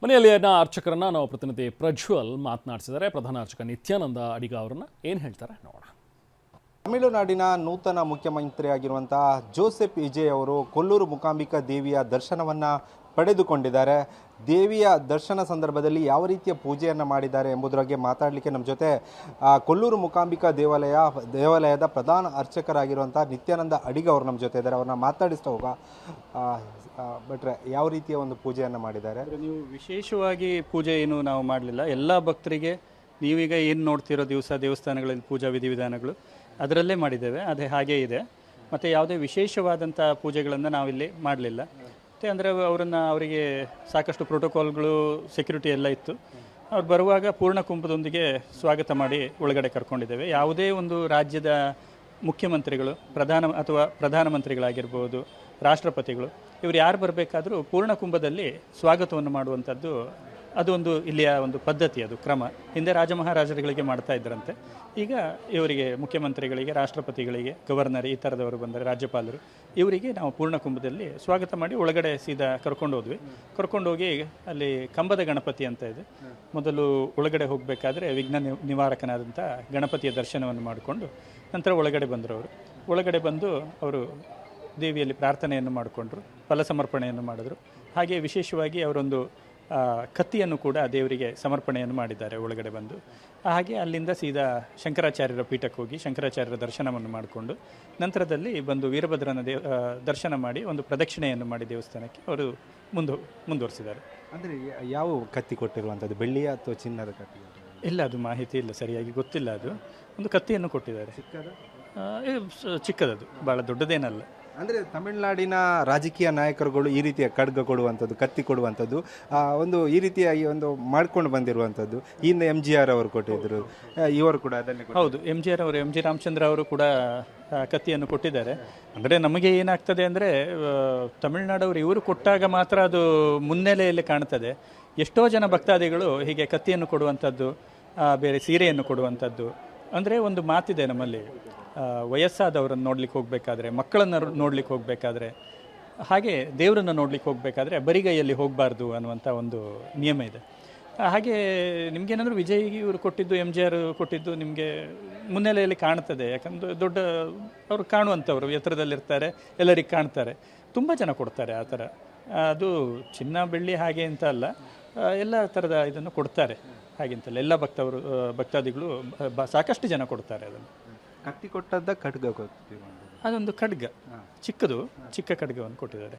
ಮನೆಯಲ್ಲಿನ ಅರ್ಚಕರನ್ನ ನಾವು ಪ್ರತಿನಿಧಿ ಪ್ರಜ್ವಲ್ ಮಾತನಾಡಿಸಿದ್ದಾರೆ. ಪ್ರಧಾನ ಅರ್ಚಕ ನಿತ್ಯಾನಂದ ಅಡಿಗ ಅವರನ್ನ ಏನು ಹೇಳ್ತಾರೆ ನೋಡೋಣ. ತಮಿಳುನಾಡಿನ ನೂತನ ಮುಖ್ಯಮಂತ್ರಿಯಾಗಿರುವಂತಹ ಜೋಸೆಫ್ ವಿಜಯ್ ಅವರು ಕೊಲ್ಲೂರು ಮೂಕಾಂಬಿಕಾ ದೇವಿಯ ದರ್ಶನವನ್ನು ಪಡೆದುಕೊಂಡಿದ್ದಾರೆ. ದೇವಿಯ ದರ್ಶನ ಸಂದರ್ಭದಲ್ಲಿ ಯಾವ ರೀತಿಯ ಪೂಜೆಯನ್ನು ಮಾಡಿದ್ದಾರೆ ಎಂಬುದರ ಬಗ್ಗೆ ಮಾತಾಡಲಿಕ್ಕೆ ನಮ್ಮ ಜೊತೆ ಕೊಲ್ಲೂರು ಮೂಕಾಂಬಿಕಾ ದೇವಾಲಯದ ಪ್ರಧಾನ ಅರ್ಚಕರಾಗಿರುವಂಥ ನಿತ್ಯಾನಂದ ಅಡಿಗ ಅವರು ನಮ್ಮ ಜೊತೆ ಇದ್ದಾರೆ. ಅವ್ರನ್ನ ಮಾತಾಡಿಸ್ತಾ ಹೋಗ ಬಟ್ರೆ ಯಾವ ರೀತಿಯ ಒಂದು ಪೂಜೆಯನ್ನು ಮಾಡಿದ್ದಾರೆ? ನೀವು ವಿಶೇಷವಾಗಿ ಪೂಜೆ ಏನು ನಾವು ಮಾಡಲಿಲ್ಲ. ಎಲ್ಲ ಭಕ್ತರಿಗೆ ನೀವೀಗ ಏನು ನೋಡ್ತಿರೋ ದೇವಸ್ಥಾನಗಳಲ್ಲಿ ಪೂಜಾ ವಿಧಿವಿಧಾನಗಳು ಅದರಲ್ಲೇ ಮಾಡಿದ್ದೇವೆ, ಅದೇ ಹಾಗೇ ಇದೆ. ಮತ್ತು ಯಾವುದೇ ವಿಶೇಷವಾದಂಥ ಪೂಜೆಗಳನ್ನು ನಾವಿಲ್ಲಿ ಮಾಡಲಿಲ್ಲ. ಮತ್ತು ಅಂದರೆ ಅವರಿಗೆ ಸಾಕಷ್ಟು ಪ್ರೋಟೋಕಾಲ್ಗಳು, ಸೆಕ್ಯೂರಿಟಿ ಎಲ್ಲ ಇತ್ತು. ಅವ್ರು ಬರುವಾಗ ಪೂರ್ಣ ಕುಂಭದೊಂದಿಗೆ ಸ್ವಾಗತ ಮಾಡಿ ಒಳಗಡೆ ಕರ್ಕೊಂಡಿದ್ದೇವೆ. ಯಾವುದೇ ಒಂದು ರಾಜ್ಯದ ಮುಖ್ಯಮಂತ್ರಿಗಳು, ಪ್ರಧಾನಮಂತ್ರಿಗಳಾಗಿರ್ಬೋದು, ರಾಷ್ಟ್ರಪತಿಗಳು, ಇವರು ಯಾರು ಬರಬೇಕಾದ್ರೂ ಪೂರ್ಣ ಕುಂಭದಲ್ಲಿ ಸ್ವಾಗತವನ್ನು ಮಾಡುವಂಥದ್ದು ಅದು ಒಂದು ಇಲ್ಲಿಯ ಒಂದು ಪದ್ಧತಿ, ಅದು ಕ್ರಮ. ಹಿಂದೆ ರಾಜ ಮಹಾರಾಜರುಗಳಿಗೆ ಮಾಡ್ತಾ ಇದ್ದರಂತೆ. ಈಗ ಇವರಿಗೆ ಮುಖ್ಯಮಂತ್ರಿಗಳಿಗೆ, ರಾಷ್ಟ್ರಪತಿಗಳಿಗೆ, ಗವರ್ನರ್, ಈ ಥರದವರು ಬಂದರೆ ರಾಜ್ಯಪಾಲರು, ಇವರಿಗೆ ನಾವು ಪೂರ್ಣ ಕುಂಭದಲ್ಲಿ ಸ್ವಾಗತ ಮಾಡಿ ಒಳಗಡೆ ಸೀದಾ ಕರ್ಕೊಂಡು ಹೋಗಿ ಅಲ್ಲಿ ಕಂಬದ ಗಣಪತಿ ಅಂತ ಇದೆ. ಮೊದಲು ಒಳಗಡೆ ಹೋಗಬೇಕಾದ್ರೆ ವಿಘ್ನ ನಿವಾರಕನಾದಂಥ ಗಣಪತಿಯ ದರ್ಶನವನ್ನು ಮಾಡಿಕೊಂಡು ನಂತರ ಒಳಗಡೆ ಬಂದರು. ಒಳಗಡೆ ಬಂದು ಅವರು ದೇವಿಯಲ್ಲಿ ಪ್ರಾರ್ಥನೆಯನ್ನು ಮಾಡಿಕೊಂಡ್ರು, ಫಲ ಸಮರ್ಪಣೆಯನ್ನು ಮಾಡಿದ್ರು. ಹಾಗೆ ವಿಶೇಷವಾಗಿ ಅವರೊಂದು ಕತ್ತಿಯನ್ನು ಕೂಡ ದೇವರಿಗೆ ಸಮರ್ಪಣೆಯನ್ನು ಮಾಡಿದ್ದಾರೆ ಒಳಗಡೆ ಬಂದು. ಹಾಗೆ ಅಲ್ಲಿಂದ ಸೀದಾ ಶಂಕರಾಚಾರ್ಯರ ಪೀಠಕ್ಕೆ ಹೋಗಿ ಶಂಕರಾಚಾರ್ಯರ ದರ್ಶನವನ್ನು ಮಾಡಿಕೊಂಡು ನಂತರದಲ್ಲಿ ಬಂದು ವೀರಭದ್ರನ ದರ್ಶನ ಮಾಡಿ ಒಂದು ಪ್ರದಕ್ಷಿಣೆಯನ್ನು ಮಾಡಿ ದೇವಸ್ಥಾನಕ್ಕೆ ಅವರು ಮುಂದುವರಿಸಿದ್ದಾರೆ. ಅಂದರೆ ಯಾವ ಕತ್ತಿ ಕೊಟ್ಟಿರುವಂಥದ್ದು, ಬೆಳ್ಳಿಯ ಅಥವಾ ಚಿನ್ನದ ಕತ್ತಿ? ಇಲ್ಲ, ಅದು ಮಾಹಿತಿ ಇಲ್ಲ, ಸರಿಯಾಗಿ ಗೊತ್ತಿಲ್ಲ. ಅದು ಒಂದು ಕತ್ತಿಯನ್ನು ಕೊಟ್ಟಿದ್ದಾರೆ, ಚಿಕ್ಕದದು, ಭಾಳ ದೊಡ್ಡದೇನಲ್ಲ. ಅಂದರೆ ತಮಿಳುನಾಡಿನ ರಾಜಕೀಯ ನಾಯಕರುಗಳು ಈ ರೀತಿಯ ಖಡ್ಗ ಕೊಡುವಂಥದ್ದು, ಕತ್ತಿ ಕೊಡುವಂಥದ್ದು ಒಂದು ಈ ರೀತಿಯಾಗಿ ಒಂದು ಮಾಡ್ಕೊಂಡು ಬಂದಿರುವಂಥದ್ದು. ಹಿಂದೆ MGR ಅವರು ಕೊಟ್ಟಿದ್ದರು, ಇವರು ಕೂಡ ಅದನ್ನೇ. ಹೌದು, MGR ಅವರು, MG ರಾಮಚಂದ್ರ ಅವರು ಕೂಡ ಕತ್ತಿಯನ್ನು ಕೊಟ್ಟಿದ್ದಾರೆ. ಅಂದರೆ ನಮಗೆ ಏನಾಗ್ತದೆ ಅಂದರೆ ತಮಿಳುನಾಡವರು ಇವರು ಕೊಟ್ಟಾಗ ಮಾತ್ರ ಅದು ಮುನ್ನೆಲೆಯಲ್ಲಿ ಕಾಣ್ತದೆ. ಎಷ್ಟೋ ಜನ ಭಕ್ತಾದಿಗಳು ಹೀಗೆ ಕತ್ತಿಯನ್ನು ಕೊಡುವಂಥದ್ದು, ಬೇರೆ ಸೀರೆಯನ್ನು ಕೊಡುವಂಥದ್ದು. ಅಂದರೆ ಒಂದು ಮಾತಿದೆ ನಮ್ಮಲ್ಲಿ, ವಯಸ್ಸಾದವರನ್ನು ನೋಡ್ಲಿಕ್ಕೆ ಹೋಗಬೇಕಾದ್ರೆ, ಮಕ್ಕಳನ್ನು ನೋಡ್ಲಿಕ್ಕೆ ಹೋಗಬೇಕಾದ್ರೆ, ಹಾಗೆ ದೇವರನ್ನು ನೋಡ್ಲಿಕ್ಕೆ ಹೋಗಬೇಕಾದ್ರೆ ಬರಿಗೈಯಲ್ಲಿ ಹೋಗಬಾರ್ದು ಅನ್ನುವಂಥ ಒಂದು ನಿಯಮ ಇದೆ. ಹಾಗೆ ನಿಮಗೇನಾದರೂ ವಿಜಯ್ ಇವರು ಕೊಟ್ಟಿದ್ದು, MGR ಕೊಟ್ಟಿದ್ದು ನಿಮಗೆ ಮುನ್ನೆಲೆಯಲ್ಲಿ ಕಾಣ್ತದೆ. ಯಾಕಂದರೆ ದೊಡ್ಡ ಅವರು ಕಾಣುವಂಥವ್ರು, ಎತ್ತರದಲ್ಲಿರ್ತಾರೆ, ಎಲ್ಲರಿಗೆ ಕಾಣ್ತಾರೆ. ತುಂಬ ಜನ ಕೊಡ್ತಾರೆ ಆ ಥರ. ಅದು ಚಿನ್ನ ಬೆಳ್ಳಿ ಹಾಗೆ ಅಂತ ಅಲ್ಲ, ಎಲ್ಲ ಥರದ ಇದನ್ನು ಕೊಡ್ತಾರೆ. ಹಾಗೆಂತಲ್ಲ, ಎಲ್ಲ ಭಕ್ತಾದಿಗಳು ಸಾಕಷ್ಟು ಜನ ಕೊಡ್ತಾರೆ ಅದನ್ನು. ಕತ್ತಿ ಕೊಟ್ಟದ್ದ ಖಡ್ಗ ಕೊಡ್ತೀವಿ, ಅದೊಂದು ಖಡ್ಗ, ಚಿಕ್ಕ ಖಡ್ಗವನ್ನು ಕೊಟ್ಟಿದ್ದಾರೆ.